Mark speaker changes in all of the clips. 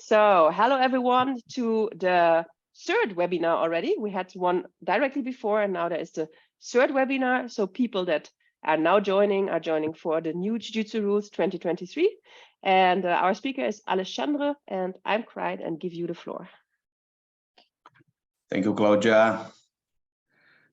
Speaker 1: So hello everyone to the third webinar already. We had one directly before and now there is the third webinar. So people that are now joining are joining for the new Jiu-Jitsu rules 2023. And our speaker is Alexandre and I'm Cried and give you the floor.
Speaker 2: Thank you, Claudia.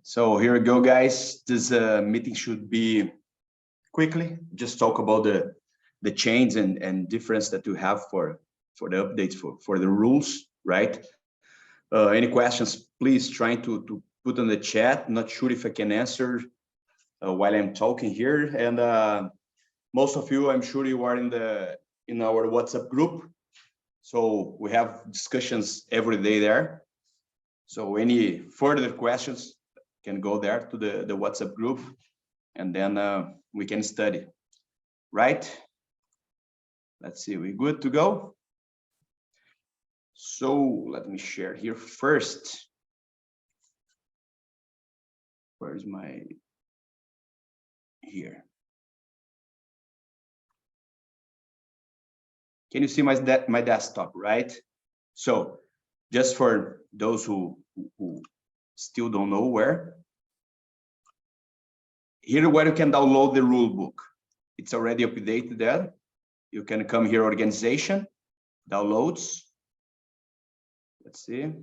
Speaker 2: So here we go, guys. This meeting should be quickly. Just talk about the change and difference that you have for the updates for the rules, right? Any questions, please try to put on the chat. Not sure if I can answer while I'm talking here. And most of you, I'm sure you are in our WhatsApp group. So we have discussions every day there. So any further questions can go there to the WhatsApp group, and then we can study, right? Let's see, we good to go? So let me share here first. Where's my, here. Can you see my desktop, right? So just for those who still don't know where, here where you can download the rule book. It's already updated there. You can come here, organization, downloads. Let's see.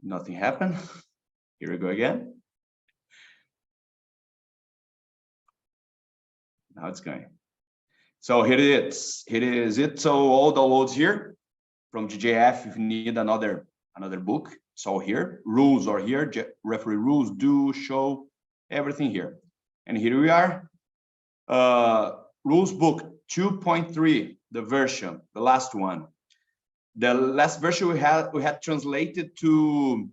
Speaker 2: Nothing happened. Here we go again. Now it's going. So here it is. Here is it. So all downloads here from JJIF. If you need another book, it's all here. Rules are here. Referee rules, do, show, everything here. And here we are. Rules book 2.3, the version, the last one. The last version we had translated to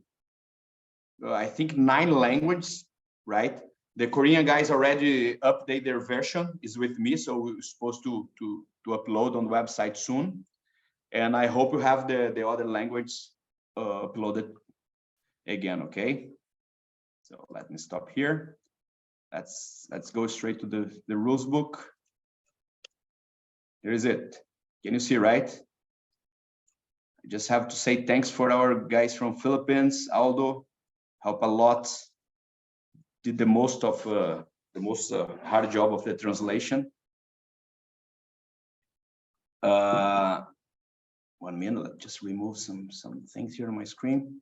Speaker 2: I think 9 languages, right? The Korean guys already update their version, is with me, so we're supposed to upload on the website soon. And I hope you have the other language uploaded again, okay? So let me stop here. Let's go straight to the rules book. Here is it. Can you see, right? I just have to say thanks for our guys from Philippines, Aldo, help a lot. Did the most of hard job of the translation. 1 minute, let's just remove some things here on my screen.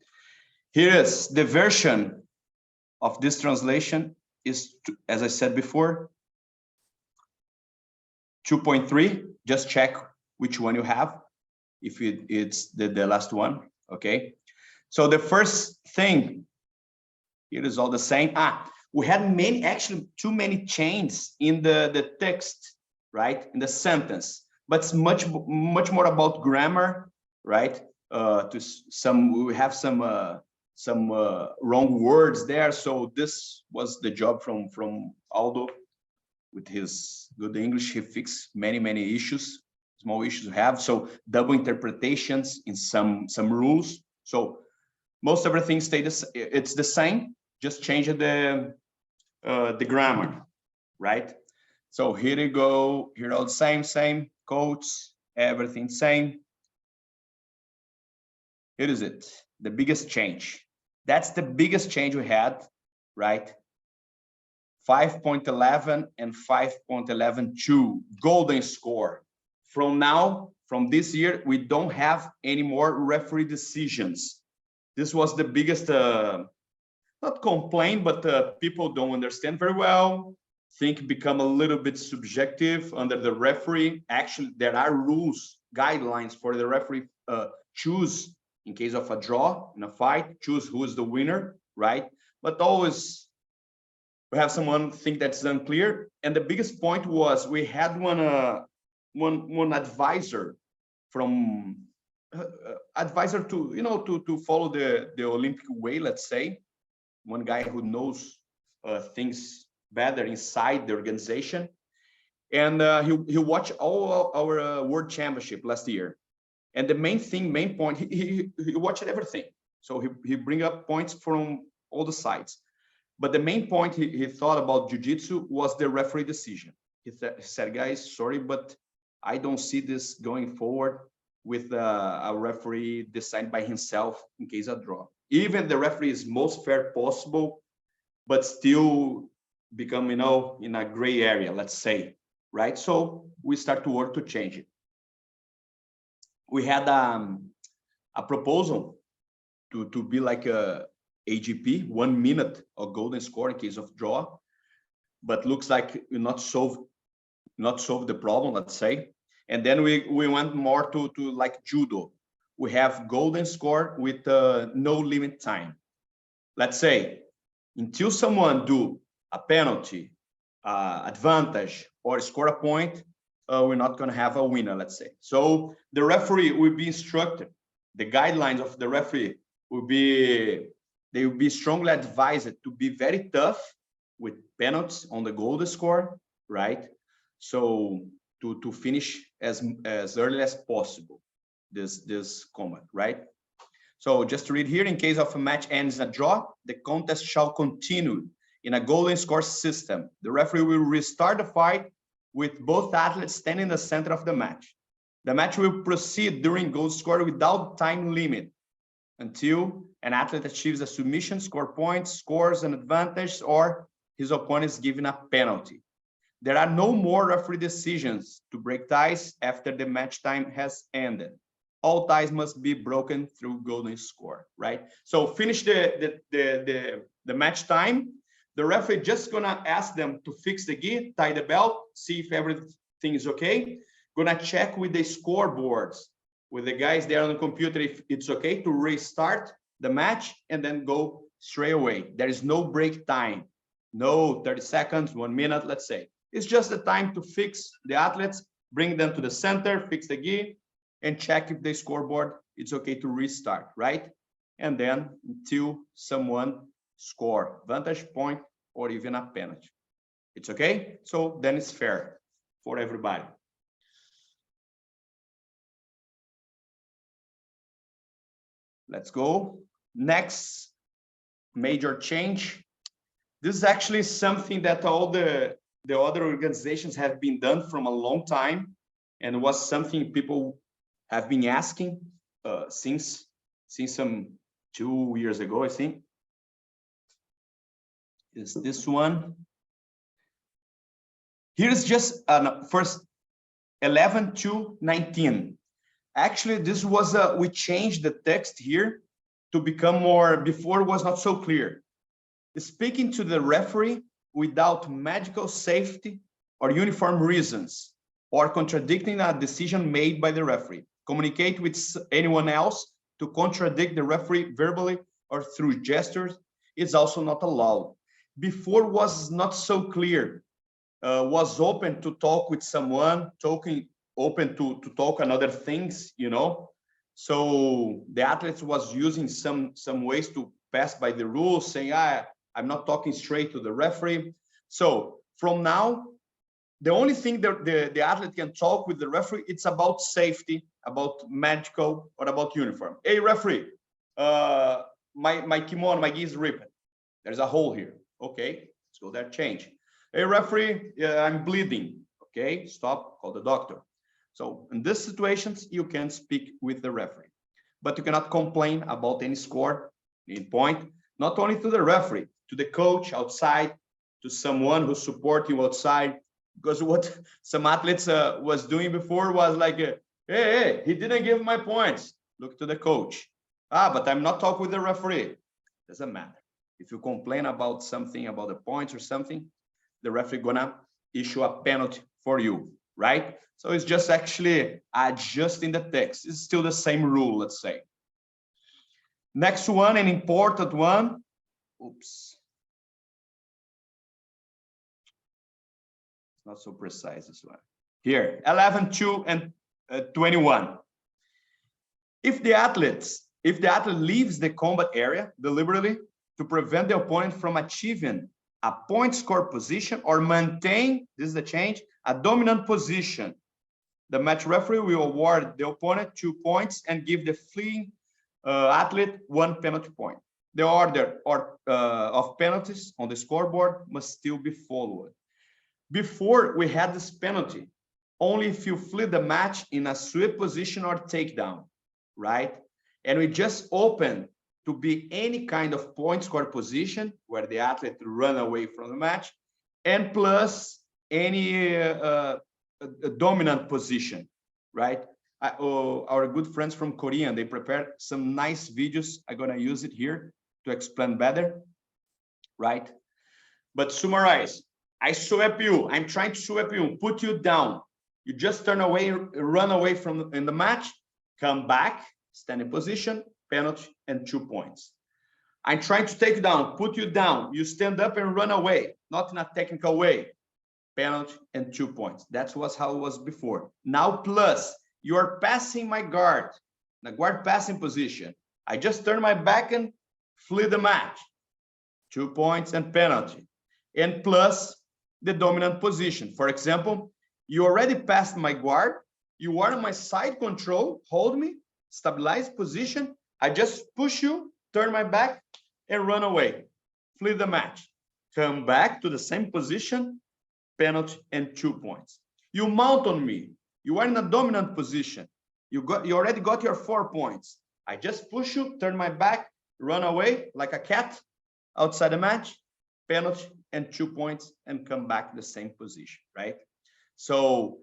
Speaker 2: Here is the version of this translation is, as I said before, 2.3. Just check which one you have, if it's the last one, okay? So the first thing, it is all the same. We had actually too many chains in the text, right? In the sentence, but it's much more about grammar, right? We have some wrong words there. So this was the job from Aldo with his good English. He fixed many issues, small issues we have. So double interpretations in some rules. So most everything it's the same. Just change the grammar, right? So here you go. Here all the same quotes, everything same. Here is it. The biggest change. That's the biggest change we had, right? 5.11 and 5.11.2 golden score. From this year, we don't have any more referee decisions. This was the biggest not complaint, but people don't understand very well, think become a little bit subjective under the referee. Actually, there are rules, guidelines for the referee choose in case of a draw in a fight, choose who is the winner, right? But always we have someone think that's unclear. And the biggest point was we had one advisor from advisor to follow the Olympic way, let's say. One guy who knows things better inside the organization, and he watched all our world championship last year, and the main point, he watched everything. So he bring up points from all the sides, but the main point he thought about jiu-jitsu was the referee decision. he said, guys, sorry, but I don't see this going forward with a referee decided by himself in case of draw. Even the referee is most fair possible, but still become, in a gray area, let's say, right? So we start to work to change it. We had a proposal to be like a AGP, 1 minute of golden score in case of draw, but looks like you not solve the problem, let's say. And then we went more to like judo. We have golden score with no limit time. Let's say until someone do a penalty, advantage, or score a point, we're not going to have a winner, let's say. So the referee will be instructed. The guidelines of the referee will be, they will be strongly advised to be very tough with penalties on the golden score, right? So to finish as early as possible this combat, right? So just to read here, in case of a match ends in a draw, the contest shall continue in a golden score system. The referee will restart the fight with both athletes standing in the center of the match. The match will proceed during goal score without time limit until an athlete achieves a submission, score points, scores an advantage, or his opponent is given a penalty. There are no more referee decisions to break ties after the match time has ended. All ties must be broken through golden score, right? So finish the match time. The referee just gonna ask them to fix the gi, tie the belt, see if everything is okay. Gonna check with the scoreboards, with the guys there on the computer, if it's okay to restart the match and then go straight away. There is no break time, no 30 seconds, 1 minute, let's say. It's just the time to fix the athletes, bring them to the center, fix the gi, and check if the scoreboard, it's okay to restart, right? And then until someone score vantage point or even a penalty. It's okay? So then it's fair for everybody. Let's go. Next major change. This is actually something that all the other organizations have been done from a long time, and was something people have been asking since some 2 years ago, I think. Is this one. Here's just first 11 to 19. Actually, this was we changed the text here to become more, before it was not so clear. Speaking to the referee without medical safety or uniform reasons, or contradicting a decision made by the referee. Communicate with anyone else to contradict the referee verbally or through gestures is also not allowed. Before was not so clear. Was open to talk with someone, open to talk on other things, So the athletes was using some ways to pass by the rules, saying, I'm not talking straight to the referee. So from now, the only thing that the athlete can talk with the referee, it's about safety, about medical, or about uniform. Hey, referee, my kimono, my gi is ripped. There's a hole here. Okay, let's go there, change. Hey, referee, I'm bleeding. Okay, stop, call the doctor. So in these situations, you can speak with the referee, but you cannot complain about any score, any point, not only to the referee, to the coach outside, to someone who support you outside. Because what some athletes was doing before was like, hey, he didn't give my points. Look to the coach. But I'm not talking with the referee. Doesn't matter. If you complain about something, about the points or something, the referee gonna issue a penalty for you, right? So it's just actually adjusting the text. It's still the same rule, let's say. Next one, an important one. Oops. It's not so precise, this one. Here, 11, 2, and 21. If the athlete leaves the combat area deliberately to prevent the opponent from achieving a point score position or maintain, this is the change, a dominant position, the match referee will award the opponent 2 points and give the fleeing athlete 1 penalty point. The order of penalties on the scoreboard must still be followed. Before we had this penalty, only if you flip the match in a sweep position or takedown, right? And we just open to be any kind of point score position where the athlete run away from the match, and plus any dominant position, right? Our good friends from Korea, they prepared some nice videos. I'm gonna use it here to explain better, right? But summarize, I sweep you, I'm trying to sweep you, put you down. You just turn away, run away from in the match, come back, stand in position, penalty, and 2 points. I'm trying to take you down, put you down. You stand up and run away, not in a technical way. Penalty and 2 points. That was how it was before. Now, plus, you are passing my guard, the guard passing position. I just turn my back and flee the match. 2 points and penalty. And plus the dominant position. For example, you already passed my guard. You are on my side control. Hold me, stabilize position. I just push you, turn my back, and run away. Flee the match. Come back to the same position, penalty, and 2 points. You mount on me. You are in a dominant position. You already got your 4 points. I just push you, turn my back, run away like a cat outside the match, penalty, and 2 points, and come back to the same position, right? So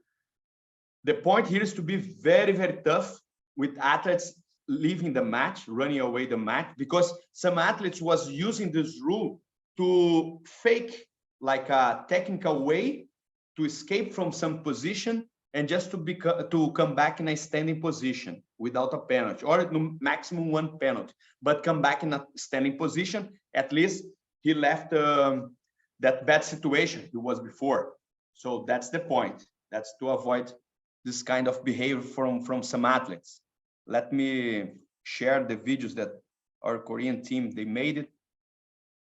Speaker 2: the point here is to be very, very tough with athletes leaving the match, running away the match, because some athletes was using this rule to fake like a technical way to escape from some position and just to come back in a standing position without a penalty, or the maximum 1 penalty, but come back in a standing position. At least he left that bad situation he was before. So that's the point. That's to avoid this kind of behavior from some athletes. Let me share the videos that our Korean team, they made it.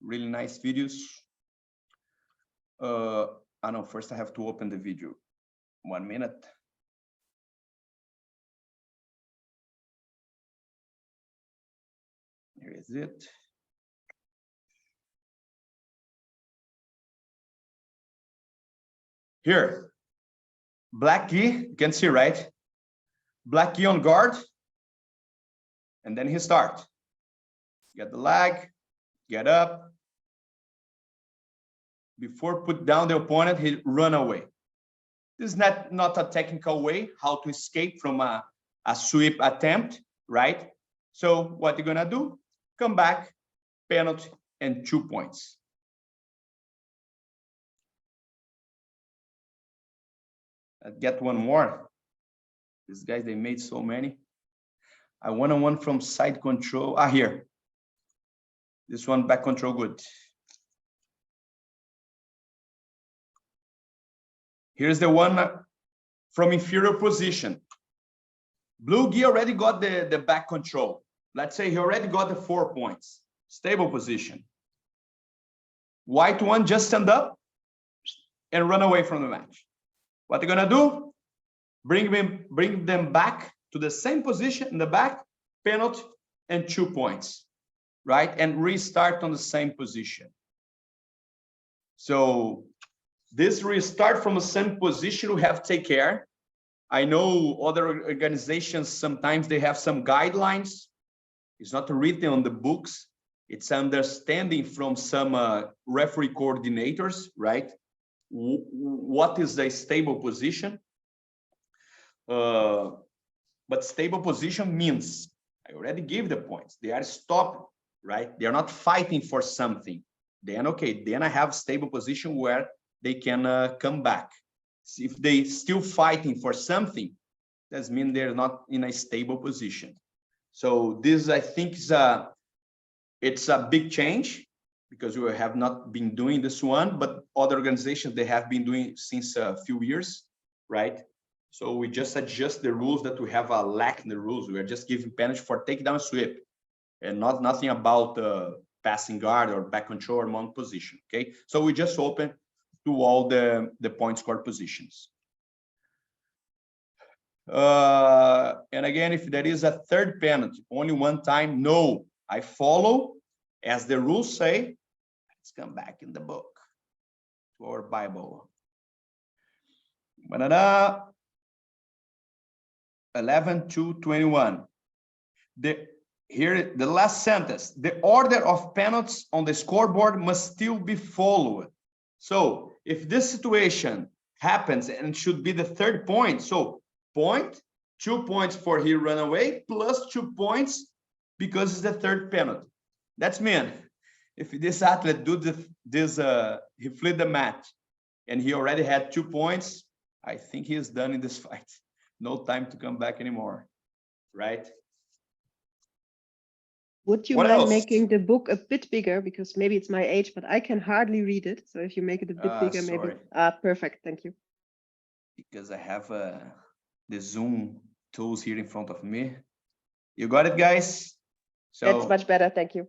Speaker 2: Really nice videos. I know, first I have to open the video. 1 minute. Here is it. Here, black key, you can see, right? Black key on guard, and then he start. Get the leg, get up. Before put down the opponent, he run away. This is not a technical way how to escape from a sweep attempt, right? So what you're gonna do? Come back, penalty, and 2 points. I'll get one more. These guys, they made so many. I want one from side control. Here. This one, back control, good. Here's the one from inferior position. Blue gi already got the back control. Let's say he already got the 4 points. Stable position. White one, just stand up and run away from the match. What they're gonna do? Bring them back to the same position in the back, penalty, and 2 points, right? And restart on the same position. So this restart from the same position, we have to take care. I know other organizations, sometimes they have some guidelines. It's not written on the books. It's understanding from some referee coordinators, right? What is the stable position? But stable position means, I already gave the points. They are stopped, right? They are not fighting for something. Then, okay, then I have stable position where they can come back. If they still fighting for something, that means they're not in a stable position. So this, I think, it's a big change because we have not been doing this one, but other organizations, they have been doing since a few years, right? So we just adjust the rules that we have a lack in the rules. We are just giving penalty for takedown sweep and nothing about passing guard or back control or mount position, okay? So we just open to all the point score positions. And again, if there is a third penalty, only one time, no. I follow as the rules say. Let's come back in the book to our Bible. Banana. 11-21. Here, the last sentence, the order of penalties on the scoreboard must still be followed. So if this situation happens and should be the third point, so point, 2 points for he run away, plus 2 points because it's the third penalty. That's mean, if this athlete do he fled the match and he already had 2 points, I think he is done in this fight. No time to come back anymore, right?
Speaker 1: Would you
Speaker 2: What
Speaker 1: mind
Speaker 2: else?
Speaker 1: making the book a bit bigger? Because maybe it's my age, but I can hardly read it. So if you make it a bit bigger, maybe. Perfect. Thank you.
Speaker 2: Because I have the Zoom tools here in front of me. You got it, guys? So
Speaker 1: that's much better. Thank you.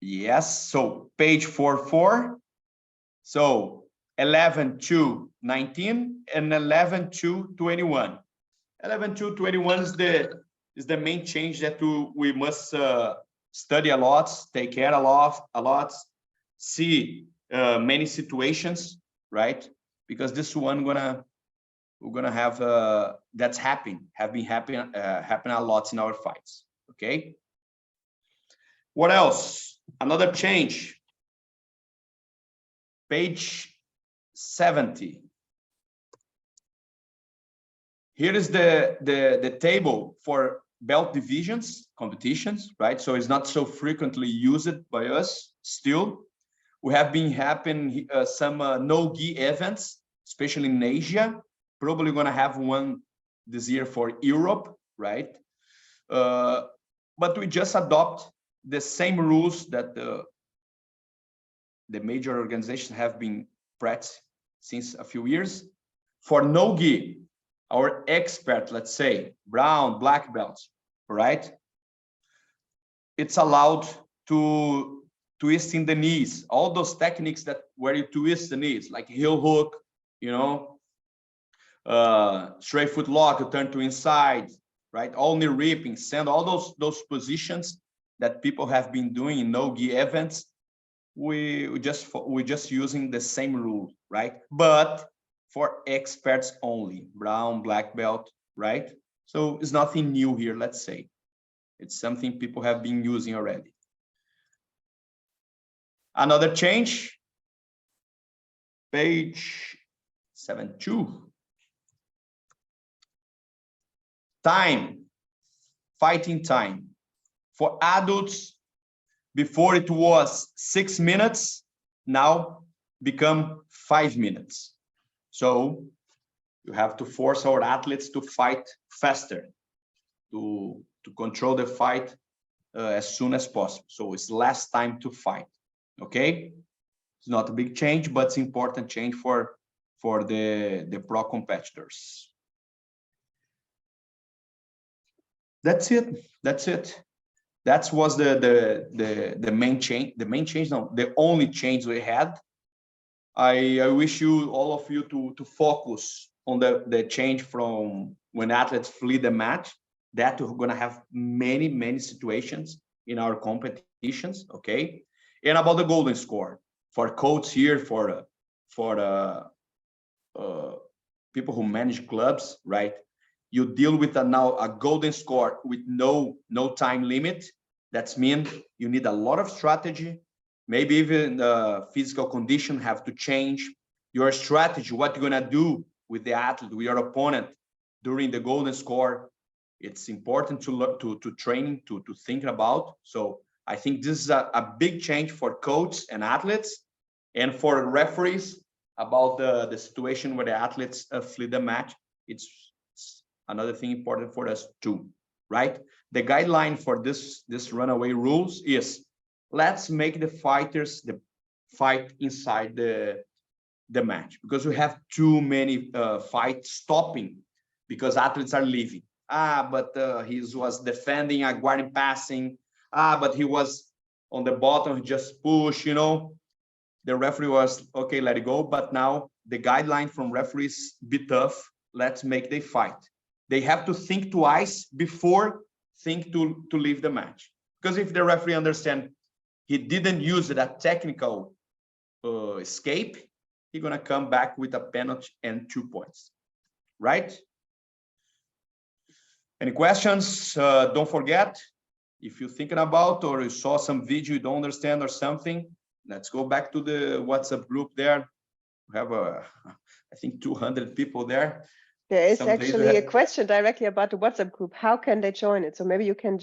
Speaker 2: Yes. So page 44. So 11-19 and 11-21. 11-21 is the main change that we must study a lot, take care a lot, see many situations, right? Because this one we're gonna have that's have been happening a lot in our fights. Okay. What else? Another change. Page 70. Here is the table for belt divisions, competitions, right? So it's not so frequently used by us still. We have been having some no-gi events, especially in Asia. Probably gonna have one this year for Europe, right? But we just adopt the same rules that the major organizations have been practicing since a few years. For no-gi, our expert, let's say, brown, black belts, right? It's allowed to twisting the knees, all those techniques that where you twist the knees, like heel hook, you know, straight foot lock, you turn to inside, right? All knee ripping, send all those positions that people have been doing in no-gi events. We just using the same rule, right? But for experts only, brown, black belt, right? So it's nothing new here, let's say. It's something people have been using already. Another change, page 72. Time, fighting time. For adults, before it was 6 minutes, now become 5 minutes. So you have to force our athletes to fight faster, to control the fight as soon as possible. So it's less time to fight. Okay, it's not a big change, but it's important change for the pro competitors. That's it. That's it. That was the main change. The main change, no, the only change we had. I wish you all of you to focus on the change from when athletes flee the match. That we're gonna have many situations in our competitions. Okay, and about the golden score for coach here, for people who manage clubs, right? You deal with now a golden score with no time limit. That's mean you need a lot of strategy. Maybe even the physical condition have to change your strategy, what you're gonna do with the athlete, with your opponent during the golden score. It's important to look to training, to think about. So I think this is a big change for coaches and athletes, and for referees about the situation where the athletes flee the match. It's another thing important for us too, right? The guideline for this runaway rules is, let's make the fighters fight inside the match, because we have too many fights stopping because athletes are leaving. But he was defending a guarding passing. But he was on the bottom, he just push, you know. The referee was, okay, let it go. But now the guideline from referees, be tough, let's make they fight. They have to think twice before think to leave the match. Because if the referee understand he didn't use it a technical escape, he's gonna come back with a penalty and 2 points. right? Any questions? Don't forget, if you're thinking about or you saw some video you don't understand or something, let's go back to the WhatsApp group there. We have I think 200 people there.
Speaker 1: There is
Speaker 2: Some days
Speaker 1: actually a
Speaker 2: have-
Speaker 1: question directly about the WhatsApp group. How can they join it? So maybe you can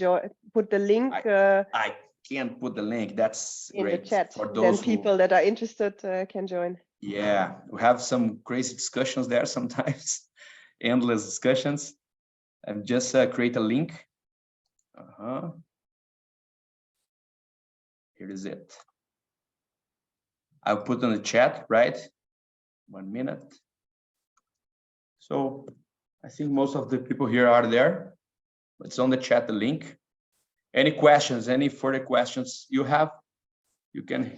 Speaker 1: put the link
Speaker 2: I can't put the link. That's
Speaker 1: in the
Speaker 2: great
Speaker 1: chat.
Speaker 2: for
Speaker 1: Then
Speaker 2: those who,
Speaker 1: people that are interested can join.
Speaker 2: yeah, we have some crazy discussions there sometimes, endless discussions. And just create a link. Here is it. I'll put in the chat, right? 1 minute. So I think most of the people here are there. It's on the chat, the link. Any questions, any further questions you have, you can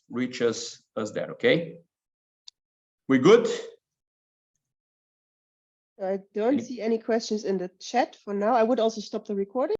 Speaker 2: reach us there, okay? We good?
Speaker 1: I don't see any questions in the chat for now. I would also stop the recording.